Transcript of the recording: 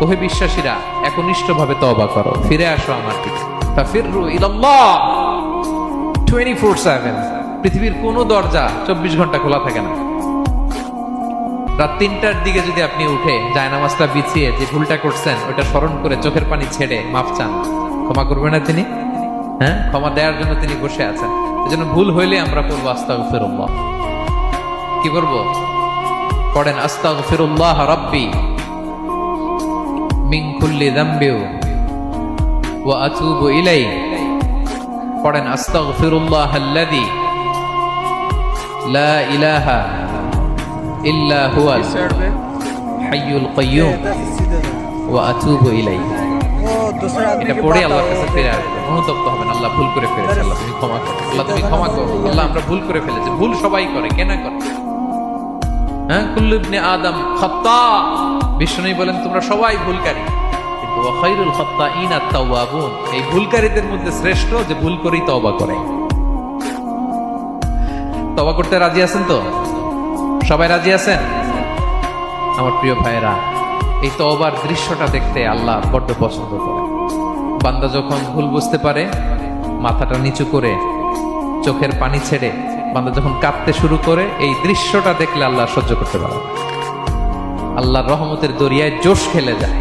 ওহে বিশ্বাসীরা, একনিষ্ঠভাবে তওবা করো, ফিরে আসো আমার দিকে। ফাফিররু ইলাল্লাহ 24/7। পৃথিবীর কোনো দরজা 24 ঘন্টা খোলা থাকে না। রাত 3টার দিকে যদি আপনি উঠে জায়নামাজটা বিছিয়ে যে ভুলটা করছেন ওটা স্মরণ করে চোখের পানি ছেড়ে মাফ চান, ক্ষমা করবেন না তিনি? হ্যাঁ, ক্ষমা দেওয়ার জন্য তিনি বসে আছেন। এজন্য ভুল হইলে আমরা পড়বো আস্তাগফিরুল্লাহ। কি করবো? পড়েন আস্তাগফিরুল্লাহ রাব্বি মিন কুল্লি যামবি ওয়া আতুবু ইলাইহি। পড়েন আস্তাগফিরুল্লাহাল্লাযী লা ইলাহা ইল্লা হুয়াল হাইয়ুল কাইয়্যুম ওয়া আতুবু ইলাইহি। এটা পড়ে আল্লাহর কাছে ফিরে আসবেন, অনুতপ্ত হবেন। আল্লাহ ভুল করে ফেলেছি, আল্লাহ তুমি ক্ষমা করো, আল্লাহ তুমি ক্ষমা করো, আল্লাহ আমরা ভুল করে ফেলেছি। ভুল সবাই করে, কেন করে? হ্যাঁ, কুল্লু ইবনে আদম খাত্তা। বিষ্ণু বলেন তোমরা সবাই ভুলকারী, কিন্তু ওয়া খায়রুল খাত্তাইনা আত-তাওয়াবুন। এই ভুলকারীদের মধ্যে শ্রেষ্ঠ যে ভুল করেই তওবা করে। তওবা করতে রাজি আছেন তো? সবাই রাজি আছেন? আমার প্রিয় ভাইয়েরা, এই তওবার দৃশ্যটা দেখতে আল্লাহ বড্ড পছন্দ করে। বান্দা যখন ভুল বুঝতে পারে, মাথাটা নিচু করে চোখের পানি ছেড়ে বান্দা যখন কাঁদতে শুরু করে, এই দৃশ্যটা দেখলে আল্লাহ সহ্য করতে পারে না। আল্লাহর রহমতের দরিয়ায় জোশ খেলে যায়।